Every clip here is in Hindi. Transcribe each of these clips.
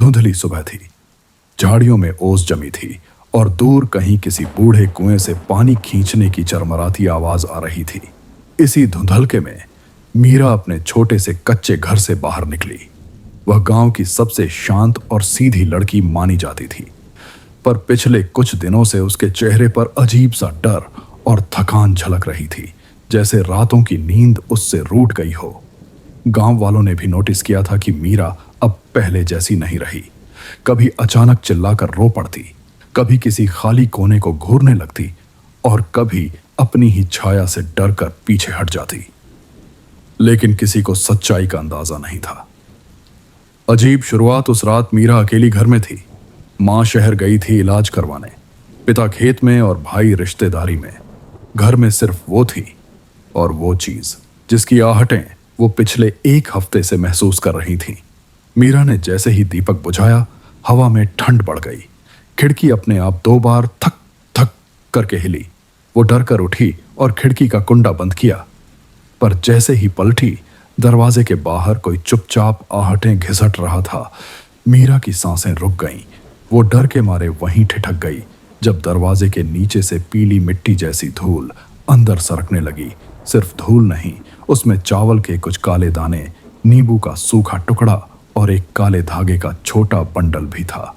धुंधली सुबह थी। झाड़ियों में ओस जमी थी और दूर कहीं किसी बूढ़े कुएं से पानी खींचने की चरमराती आवाज आ रही थी। इसी धुंधलके में मीरा अपने छोटे से कच्चे घर से बाहर निकली। वह गांव की सबसे शांत और सीधी लड़की मानी जाती थी, पर पिछले कुछ दिनों से उसके चेहरे पर अजीब सा डर और थकान झलक रही थी, जैसे रातों की नींद उससे रूठ गई हो। गांव वालों ने भी नोटिस किया था कि मीरा अब पहले जैसी नहीं रही। कभी अचानक चिल्लाकर रो पड़ती, कभी किसी खाली कोने को घूरने लगती और कभी अपनी ही छाया से डरकर पीछे हट जाती। लेकिन किसी को सच्चाई का अंदाजा नहीं था। अजीब शुरुआत उस रात मीरा अकेली घर में थी। मां शहर गई थी इलाज करवाने, पिता खेत में और भाई रिश्तेदारी में। घर में सिर्फ वो थी और वो चीज जिसकी आहटें वो पिछले एक हफ्ते से महसूस कर रही थी। मीरा ने जैसे ही दीपक बुझाया, हवा में ठंड बढ़ गई। खिड़की अपने आप 2 बार थक थक करके हिली। वो डर कर उठी और खिड़की का कुंडा बंद किया, पर जैसे ही पलटी, दरवाजे के बाहर कोई चुपचाप आहटें घिसट रहा था। मीरा की सांसें रुक गईं। वो डर के मारे वहीं ठिठक गई जब दरवाजे के नीचे से पीली मिट्टी जैसी धूल अंदर सरकने लगी। सिर्फ धूल नहीं, उसमें चावल के कुछ काले दाने, नींबू का सूखा टुकड़ा और एक काले धागे का छोटा बंडल भी था।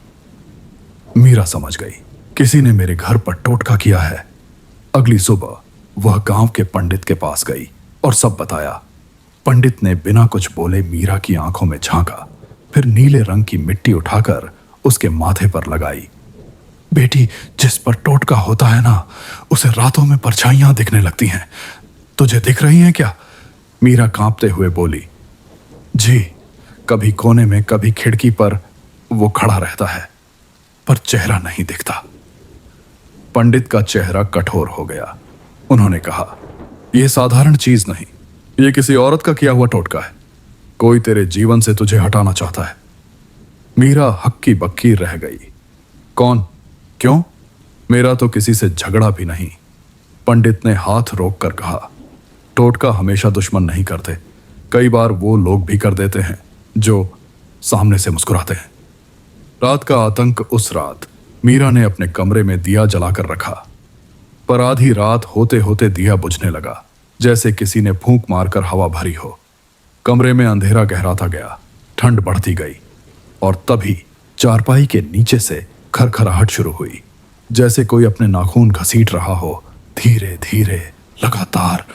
मीरा समझ गई, किसी ने मेरे घर पर टोटका किया है। अगली सुबह वह गांव के पंडित के पास गई और सब बताया। पंडित ने बिना कुछ बोले मीरा की आंखों में झांका, फिर नीले रंग की मिट्टी उठाकर उसके माथे पर लगाई। बेटी, जिस पर टोटका होता है ना, उसे रातों में परछाइयां दिखने लगती हैं। तुझे दिख रही हैं क्या? मीरा कांपते हुए बोली। जी, कभी कोने में कभी खिड़की पर वो खड़ा रहता है, पर चेहरा नहीं दिखता। पंडित का चेहरा कठोर हो गया। उन्होंने कहा, यह साधारण चीज नहीं, यह किसी औरत का किया हुआ टोटका है। कोई तेरे जीवन से तुझे हटाना चाहता है। मीरा हक्की बक्की रह गई। कौन? क्यों? मेरा तो किसी से झगड़ा भी नहीं। पंडित ने हाथ रोककर कहा, टोटका हमेशा दुश्मन नहीं करते, कई बार वो लोग भी कर देते हैं जो सामने से मुस्कुराते हैं। रात का आतंक उस रात मीरा ने अपने कमरे में दिया जलाकर रखा, पर आधी रात होते होते दिया बुझने लगा, जैसे किसी ने फूंक मारकर हवा भरी हो। कमरे में अंधेरा गहराता गया, ठंड बढ़ती गई और तभी चारपाई के नीचे से खरखराहट शुरू हुई, जैसे कोई अपने नाखून घसीट रहा हो, धीरे धीरे, लगातार।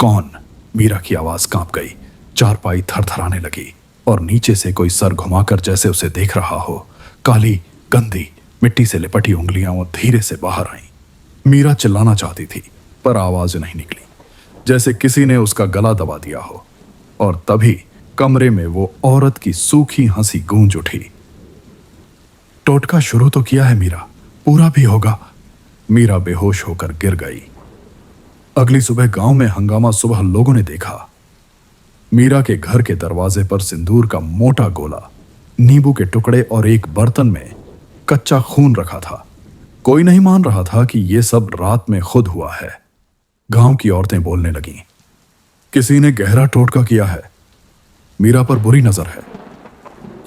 कौन? मीरा की आवाज कांप गई। चारपाई थरथराने लगी और नीचे से कोई सर घुमाकर जैसे उसे देख रहा हो। काली, गंदी, मिट्टी से लिपटी उंगलियां वो धीरे से बाहर आईं। मीरा चिल्लाना चाहती थी, पर आवाज नहीं निकली, जैसे किसी ने उसका गला दबा दिया हो। और तभी कमरे में वो औरत की सूखी हंसी गूंज उठी। टोटका शुरू तो किया है मीरा, पूरा भी होगा। मीरा बेहोश होकर गिर गई। अगली सुबह गांव में हंगामा सुबह लोगों ने देखा। मीरा के घर के दरवाजे पर सिंदूर का मोटा गोला, नींबू के टुकड़े और एक बर्तन में कच्चा खून रखा था। कोई नहीं मान रहा था कि यह सब रात में खुद हुआ है। गांव की औरतें बोलने लगीं, किसी ने गहरा टोटका किया है, मीरा पर बुरी नजर है,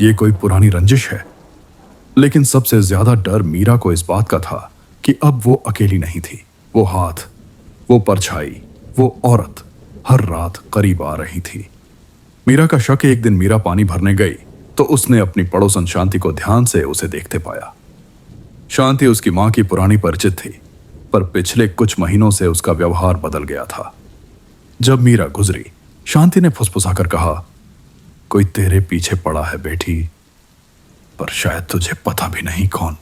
ये कोई पुरानी रंजिश है। लेकिन सबसे ज्यादा डर मीरा को इस बात का था कि अब वो अकेली नहीं थी। वो हाथ, वो परछाई, वो औरत हर रात करीब आ रही थी। मीरा का शक, एक दिन मीरा पानी भरने गई तो उसने अपनी पड़ोसन शांति को ध्यान से उसे देखते पाया। शांति उसकी मां की पुरानी परिचित थी, पर पिछले कुछ महीनों से उसका व्यवहार बदल गया था। जब मीरा गुजरी, शांति ने फुसफुसाकर कहा, कोई तेरे पीछे पड़ा है बेटी, पर शायद तुझे पता भी नहीं कौन।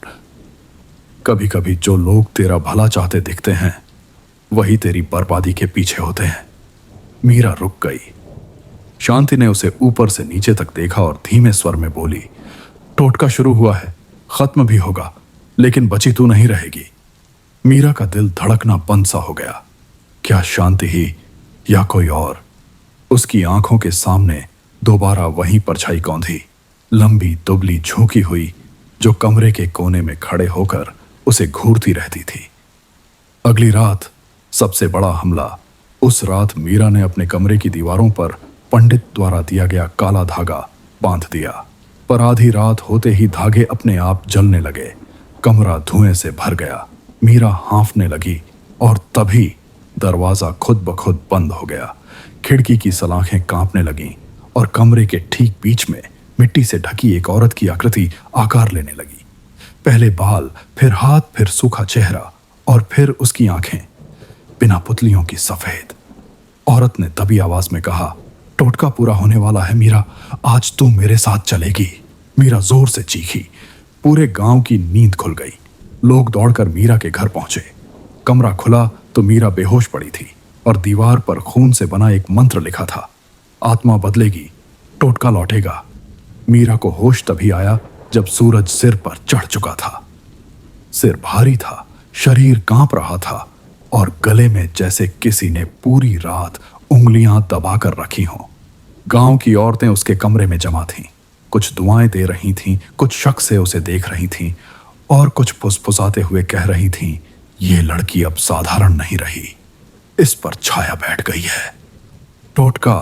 कभी कभी जो लोग तेरा भला चाहते दिखते हैं, वही तेरी बर्बादी के पीछे होते हैं। मीरा रुक गई। शांति ने उसे ऊपर से नीचे तक देखा और धीमे स्वर में बोली, टोटका शुरू हुआ है, खत्म भी होगा, लेकिन बची तू नहीं रहेगी। मीरा का दिल धड़कना बंद सा हो गया। क्या शांति ही या कोई और? उसकी आंखों के सामने दोबारा वही परछाई कौंधी, लंबी दुबली झुकी हुई, जो कमरे के कोने में खड़े होकर उसे घूरती रहती थी। अगली रात सबसे बड़ा हमला। उस रात मीरा ने अपने कमरे की दीवारों पर पंडित द्वारा दिया गया काला धागा बांध दिया। पर आधी रात होते ही धागे अपने आप जलने लगे। कमरा धुएं से भर गया। मीरा हांफने लगी और तभी दरवाजा खुद ब खुद बंद हो गया। खिड़की की सलाखें कांपने लगीं और कमरे के ठीक बीच में मिट्टी से ढकी एक औरत की आकृति आकार लेने लगी। पहले बाल, फिर हाथ, फिर सूखा चेहरा और फिर उसकी आंखें बिना पुतलियों की सफेद। औरत ने दबी आवाज में कहा, टोटका पूरा होने वाला है मीरा, आज तू मेरे साथ चलेगी। मीरा जोर से चीखी। पूरे गांव की नींद खुल गई। लोग दौड़कर मीरा के घर पहुंचे। कमरा खुला तो मीरा बेहोश पड़ी थी और दीवार पर खून से बना एक मंत्र लिखा था, आत्मा बदलेगी, टोटका लौटेगा। मीरा को होश तभी आया जब सूरज सिर पर चढ़ चुका था। सिर भारी था, शरीर कांप रहा था और गले में जैसे किसी ने पूरी रात उंगलियां दबाकर रखी हों। गांव की औरतें उसके कमरे में जमा थीं। कुछ दुआएं दे रही थीं, कुछ शक से उसे देख रही थीं और कुछ फुसफुसाते हुए कह रही थीं, ये लड़की अब साधारण नहीं रही, इस पर छाया बैठ गई है, टोटका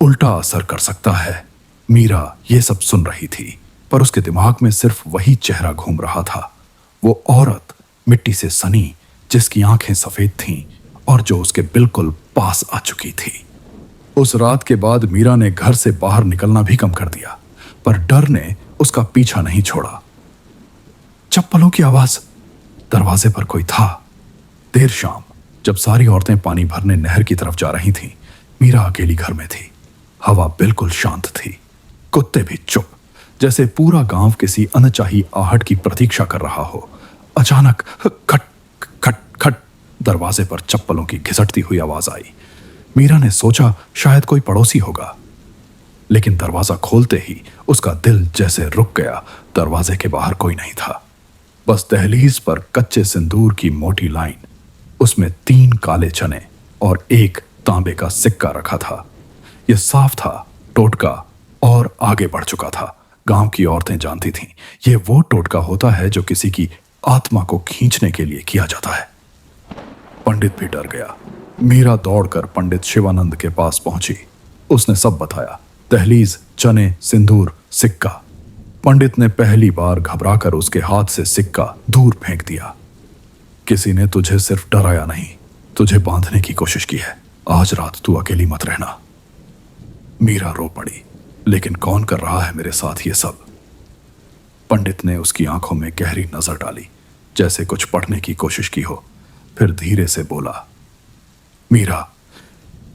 उल्टा असर कर सकता है। मीरा ये सब सुन रही थी, पर उसके दिमाग में सिर्फ वही चेहरा घूम रहा था, वो औरत मिट्टी से सनी जिसकी आंखें सफेद थीं और जो उसके बिल्कुल पास आ चुकी थी। उस रात के बाद मीरा ने घर से बाहर निकलना भी कम कर दिया, पर डर ने उसका पीछा नहीं छोड़ा। चप्पलों की आवाज, दरवाजे पर कोई था। देर शाम जब सारी औरतें पानी भरने नहर की तरफ जा रही थीं, मीरा अकेली घर में थी। हवा बिल्कुल शांत थी, कुत्ते भी चुप, जैसे पूरा गांव किसी अनचाही आहट की प्रतीक्षा कर रहा हो। अचानक खट खट खट दरवाजे पर चप्पलों की घिसटती हुई आवाज आई। मीरा ने सोचा शायद कोई पड़ोसी होगा, लेकिन दरवाजा खोलते ही उसका दिल जैसे रुक गया। दरवाजे के बाहर कोई नहीं था, बस दहलीज पर कच्चे सिंदूर की मोटी लाइन, उसमें 3 काले चने और 1 तांबे का सिक्का रखा था। यह साफ था टोटका और आगे बढ़ चुका था। गांव की औरतें जानती थीं, यह वो टोटका होता है जो किसी की आत्मा को खींचने के लिए किया जाता है। पंडित भी डर गया। मीरा दौड़कर पंडित शिवानंद के पास पहुंची। उसने सब बताया, दहलीज, चने, सिंदूर, सिक्का। पंडित ने पहली बार घबराकर उसके हाथ से सिक्का दूर फेंक दिया। किसी ने तुझे सिर्फ डराया नहीं, तुझे बांधने की कोशिश की है। आज रात तू अकेली मत रहना। मीरा रो पड़ी, लेकिन कौन कर रहा है मेरे साथ ये सब? पंडित ने उसकी आंखों में गहरी नजर डाली, जैसे कुछ पढ़ने की कोशिश की हो। फिर धीरे से बोला, मीरा,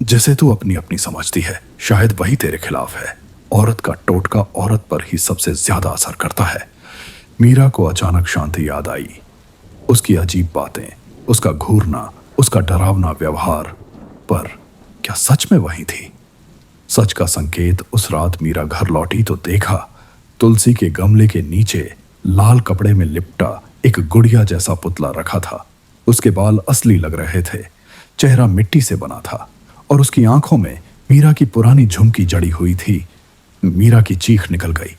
जिसे तू अपनी अपनी समझती है, शायद वही तेरे खिलाफ है। औरत का टोटका औरत पर ही सबसे ज्यादा असर करता है। मीरा को अचानक शांति याद आई। उसकी अजीब बातें, उसका घूरना, उसका डरावना व्यवहार, पर क्या सच में वही थी? सच का संकेत उस रात मीरा घर लौटी तो देखा, तुलसी के गमले के नीचे लाल कपड़े में लिपटा एक गुड़िया जैसा पुतला रखा था। उसके बाल असली लग रहे थे, चेहरा मिट्टी से बना था और उसकी आंखों में मीरा की पुरानी झुमकी जड़ी हुई थी। मीरा की चीख निकल गई,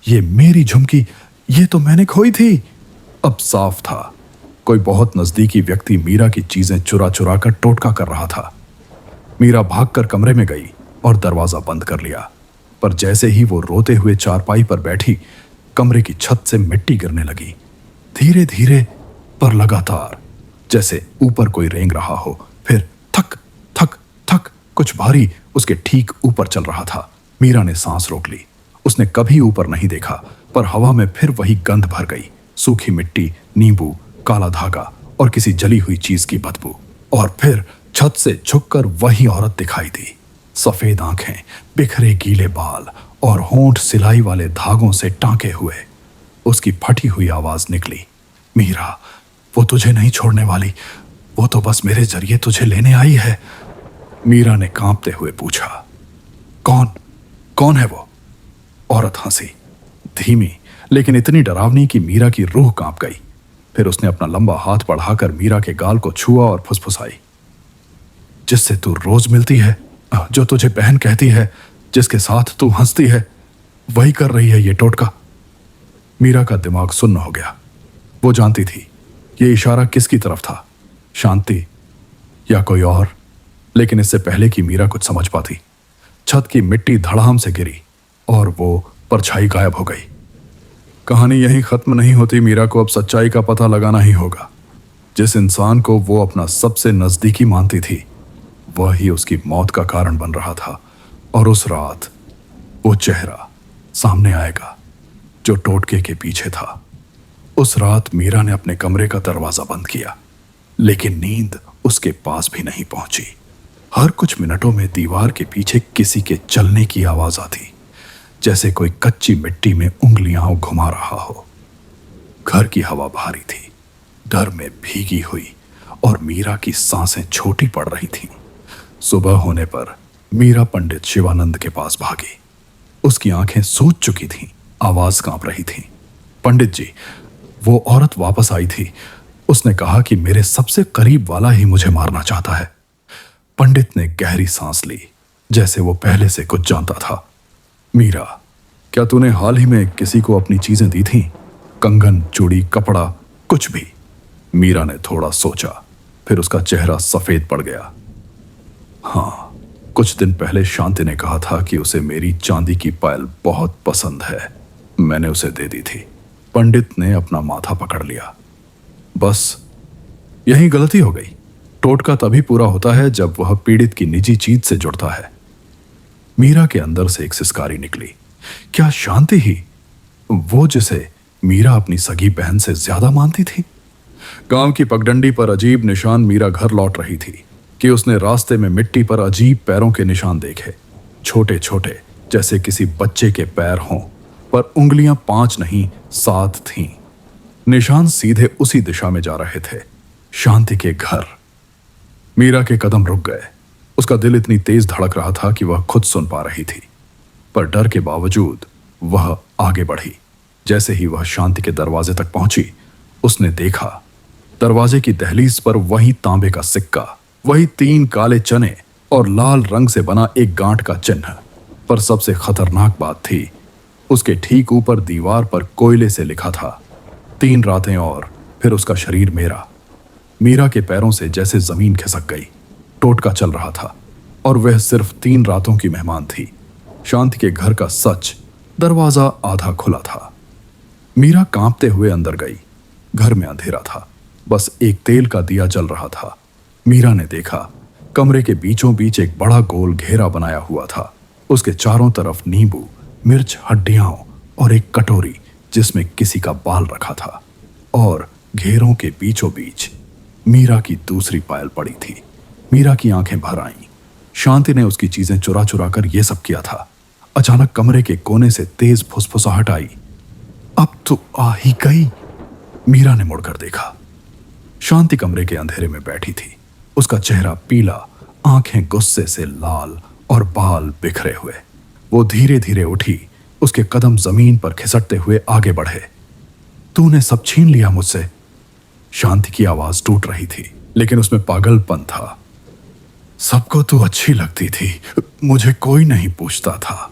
ये मेरी झुमकी, ये तो मैंने खोई थी। अब साफ था, कोई बहुत नजदीकी व्यक्ति मीरा की चीजें चुरा चुरा कर टोटका कर रहा था। मीरा भागकर कमरे में गई और दरवाजा बंद कर लिया, पर जैसे ही वो रोते हुए चारपाई पर बैठी, कमरे की छत से मिट्टी गिरने लगी, धीरे धीरे पर लगातार, जैसे ऊपर कोई रेंग रहा हो। फिर थक थक थक कुछ भारी उसके ठीक ऊपर चल रहा था। मीरा ने सांस रोक ली। उसने कभी ऊपर नहीं देखा, पर हवा में फिर वही गंध भर गई, सूखी मिट्टी, नींबू, काला धागा और किसी जली हुई चीज की बदबू। और फिर छत से झुककर वही औरत दिखाई दी, सफेद आंखें, बिखरे गीले बाल और होंठ सिलाई वाले धागों से टांके हुए। उसकी फटी हुई आवाज निकली, मीरा, वो तुझे नहीं छोड़ने वाली, वो तो बस मेरे जरिए तुझे लेने आई है। मीरा ने कांपते हुए पूछा, कौन है वो? औरत हंसी, धीमी लेकिन इतनी डरावनी कि मीरा की रूह कांप गई। फिर उसने अपना लंबा हाथ बढ़ाकर मीरा के गाल को छुआ और फुसफुसाई, जिससे तू रोज मिलती है, जो तुझे बहन कहती है, जिसके साथ तू हंसती है, वही कर रही है ये टोटका। मीरा का दिमाग सुन्न हो गया। वो जानती थी ये इशारा किसकी तरफ था, शांति या कोई और। लेकिन इससे पहले कि मीरा कुछ समझ पाती, छत की मिट्टी धड़ाम से गिरी और वो परछाई गायब हो गई। कहानी यहीं खत्म नहीं होती। मीरा को अब सच्चाई का पता लगाना ही होगा। जिस इंसान को वो अपना सबसे नजदीकी मानती थी, वह ही उसकी मौत का कारण बन रहा था। और उस रात वो चेहरा सामने आएगा जो टोटके के पीछे था। उस रात मीरा ने अपने कमरे का दरवाजा बंद किया, लेकिन नींद उसके पास भी नहीं पहुंची। हर कुछ मिनटों में दीवार के पीछे किसी के चलने की आवाज आती, जैसे कोई कच्ची मिट्टी में उंगलियां घुमा रहा हो। घर की हवा भारी थी, डर में भीगी हुई, और मीरा की सांसें छोटी पड़ रही थीं। सुबह होने पर मीरा पंडित शिवानंद के पास भागी। उसकी आंखें सूज चुकी थीं, आवाज कांप रही थी। पंडित जी, वो औरत वापस आई थी। उसने कहा कि मेरे सबसे करीब वाला ही मुझे मारना चाहता है। पंडित ने गहरी सांस ली, जैसे वो पहले से कुछ जानता था। मीरा, क्या तूने हाल ही में किसी को अपनी चीजें दी थीं? कंगन, चूड़ी, कपड़ा, कुछ भी? मीरा ने थोड़ा सोचा, फिर उसका चेहरा सफेद पड़ गया। हाँ, कुछ दिन पहले शांति ने कहा था कि उसे मेरी चांदी की पायल बहुत पसंद है। मैंने उसे दे दी थी। पंडित ने अपना माथा पकड़ लिया। बस यही गलती हो गई। टोटका तभी पूरा होता है जब वह पीड़ित की निजी चीज से जुड़ता है। मीरा के अंदर से एक सिसकारी निकली। क्या शांति ही वो जिसे मीरा अपनी सगी बहन से ज्यादा मानती थी? गांव की पगडंडी पर अजीब निशान। मीरा घर लौट रही थी कि उसने रास्ते में मिट्टी पर अजीब पैरों के निशान देखे। छोटे छोटे, जैसे किसी बच्चे के पैर हों, पर उंगलियां 5 नहीं 7 थीं। निशान सीधे उसी दिशा में जा रहे थे, शांति के घर। मीरा के कदम रुक गए। उसका दिल इतनी तेज धड़क रहा था कि वह खुद सुन पा रही थी, पर डर के बावजूद वह आगे बढ़ी। जैसे ही वह शांति के दरवाजे तक पहुंची, उसने देखा दरवाजे की दहलीज पर वही तांबे का सिक्का, वही 3 काले चने और लाल रंग से बना एक गांठ का चिन्ह। पर सबसे खतरनाक बात थी, उसके ठीक ऊपर दीवार पर कोयले से लिखा था, 3 रातें और फिर उसका शरीर मेरा। मीरा के पैरों से जैसे जमीन खिसक गई। टोटका चल रहा था और वह सिर्फ 3 रातों की मेहमान थी। शांति के घर का सच, दरवाजा आधा खुला था। मीरा कांपते हुए अंदर गई। घर में अंधेरा था, बस एक तेल का दिया जल रहा था। मीरा ने देखा कमरे के बीचों बीच एक बड़ा गोल घेरा बनाया हुआ था। उसके चारों तरफ नींबू, मिर्च, हड्डियां और एक कटोरी जिसमें किसी का बाल रखा था। और घेरों के बीचों बीच मीरा की दूसरी पायल पड़ी थी। मीरा की आंखें भर आईं। शांति ने उसकी चीजें चुरा चुरा कर यह सब किया था। अचानक कमरे के कोने से तेज फुसफुसाहट आई। अब तो आ ही गई। मीरा ने मुड़कर देखा। शांति कमरे के अंधेरे में बैठी थी। उसका चेहरा पीला, आंखें गुस्से से लाल और बाल बिखरे हुए। वो धीरे धीरे उठी। उसके कदम जमीन पर खिसकते हुए आगे बढ़े। तूने सब छीन लिया मुझसे। शांति की आवाज टूट रही थी, लेकिन उसमें पागलपन था। सबको तू अच्छी लगती थी, मुझे कोई नहीं पूछता था।